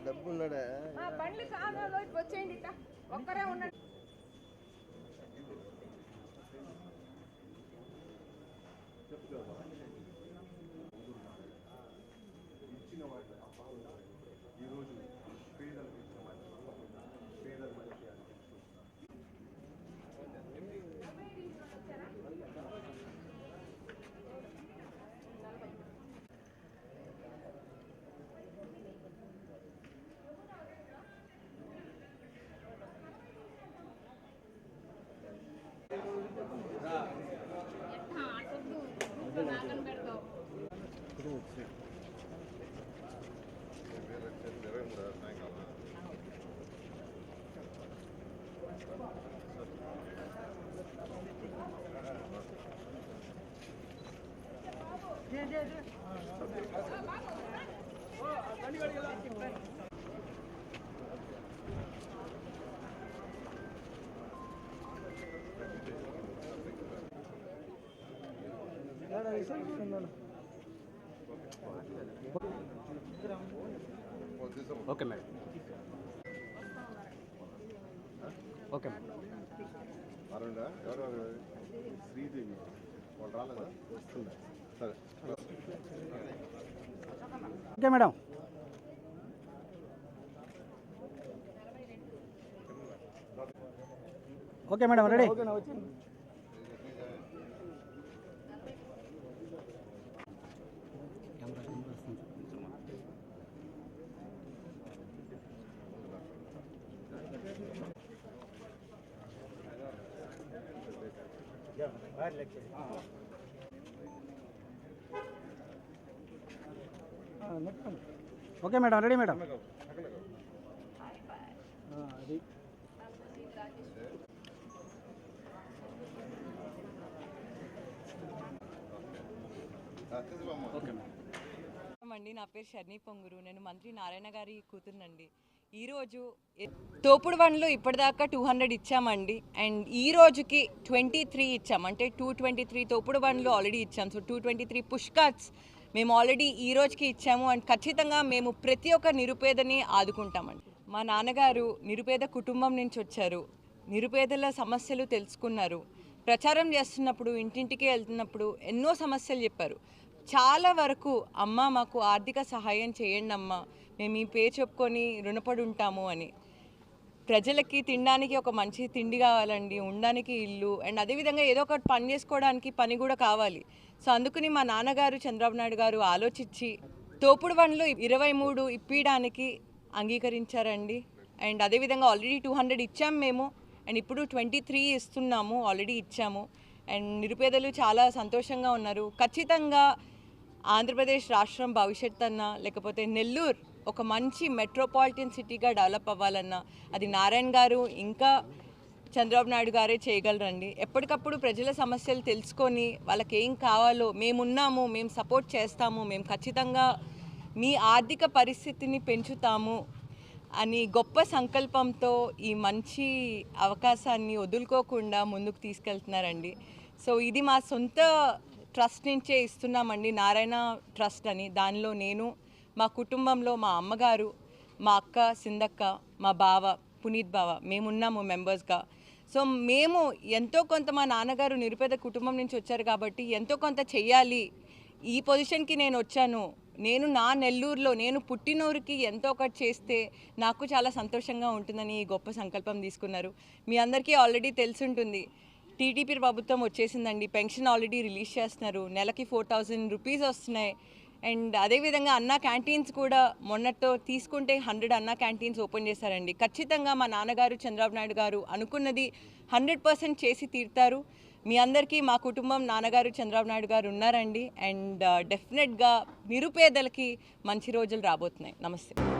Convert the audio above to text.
డబ్బు ఉన్నాడా బండ్లు కాదు వచ్చేయండి ఒక్కరే ఉన్నాడు. ఇచ్చిన వాటి ఈరోజు పేదలకు ఇచ్చిన పేదల మంచి okay madam okay madam Aruna ఎవరు శ్రీదేవి వాళ్ళు రాలేదా వస్తుందా సరే okay madam okay madam ready okay madam ready madam అది అండి నా పేరు షర్ణి పొంగురు. నేను మంత్రి నారాయణ గారి కూతురునండి. ఈరోజు తోపుడు బండ్లు ఇప్పటిదాకా 200 ఇచ్చామండి. అండ్ ఈ రోజుకి 23 ఇచ్చాం. అంటే 223 తోపుడు బండ్లు ఆల్రెడీ ఇచ్చాం. సో 223 పుష్ కార్ట్స్ మేము ఆల్రెడీ ఈ రోజుకి ఇచ్చాము. అండ్ ఖచ్చితంగా మేము ప్రతి ఒక్క నిరుపేదని ఆదుకుంటామండి. మా నాన్నగారు నిరుపేద కుటుంబం నుంచి వచ్చారు. నిరుపేదల సమస్యలు తెలుసుకున్నారు. ప్రచారం చేస్తున్నప్పుడు ఇంటింటికి వెళ్తున్నప్పుడు ఎన్నో సమస్యలు చెప్పారు. చాలా వరకు అమ్మ మాకు ఆర్థిక సహాయం చేయండి అమ్మ, మేము ఈ పేరు చెప్పుకొని రుణపడి ఉంటాము అని. ప్రజలకి తినడానికి ఒక మంచి తిండి కావాలండి, ఉండడానికి ఇల్లు, అండ్ అదేవిధంగా ఏదో ఒకటి పని చేసుకోవడానికి పని కూడా కావాలి. సో అందుకని మా నాన్నగారు చంద్రబాబు నాయుడు గారు ఆలోచించి తోపుడు బండ్లు 23 ఇప్పించడానికి అంగీకరించారండి. అండ్ అదేవిధంగా ఆల్రెడీ 200 ఇచ్చాము మేము. అండ్ ఇప్పుడు 23 ఇస్తున్నాము, ఆల్రెడీ ఇచ్చాము. అండ్ నిరుపేదలు చాలా సంతోషంగా ఉన్నారు. ఖచ్చితంగా ఆంధ్రప్రదేశ్ రాష్ట్రం భవిష్యత్తు అన్నా లేకపోతే నెల్లూరు ఒక మంచి మెట్రోపాలిటన్ సిటీగా డెవలప్ అవ్వాలన్నా అది నారాయణ గారు ఇంకా చంద్రబాబు నాయుడు గారే చేయగలరండి. ఎప్పటికప్పుడు ప్రజల సమస్యలు తెలుసుకొని వాళ్ళకి ఏం కావాలో మేమున్నాము, మేము సపోర్ట్ చేస్తాము, మేము ఖచ్చితంగా మీ ఆర్థిక పరిస్థితిని పెంచుతాము అని గొప్ప సంకల్పంతో ఈ మంచి అవకాశాన్ని వదులుకోకుండా ముందుకు తీసుకెళ్తున్నారండి. సో ఇది మా సొంత ట్రస్ట్ నుంచే ఇస్తున్నామండి, నారాయణ ట్రస్ట్ అని. దానిలో నేను, మా కుటుంబంలో మా అమ్మగారు, మా అక్క సింధక్క, మా బావ పునీత్ బావ మేమున్నాము మెంబర్స్గా. సో మేము ఎంతో కొంత, మా నాన్నగారు నిరుపేద కుటుంబం నుంచి వచ్చారు కాబట్టి ఎంతో కొంత చెయ్యాలి. ఈ పొజిషన్కి నేను వచ్చాను, నేను నా నెల్లూరులో నేను పుట్టినూరుకి ఎంతో ఒకటి చేస్తే నాకు చాలా సంతోషంగా ఉంటుందని ఈ గొప్ప సంకల్పం తీసుకున్నారు. మీ అందరికీ ఆల్రెడీ తెలుసుంటుంది, టీడీపీ ప్రభుత్వం వచ్చేసిందండి. పెన్షన్ ఆల్రెడీ రిలీజ్ చేస్తున్నారు. నెలకి 4000 రూపీస్ వస్తున్నాయి. అండ్ అదేవిధంగా అన్నా క్యాంటీన్స్ కూడా మొన్నతో తీసుకుంటే 100 అన్నా క్యాంటీన్స్ ఓపెన్ చేశారండి. ఖచ్చితంగా మా నాన్నగారు చంద్రబాబు నాయుడు గారు అనుకున్నది 100% చేసి తీరుతారు. మీ అందరికీ మా కుటుంబం నాన్నగారు చంద్రబాబు నాయుడు గారు ఉన్నారండి. అండ్ డెఫినెట్గా నిరుపేదలకి మంచి రోజులు రాబోతున్నాయి. నమస్తే.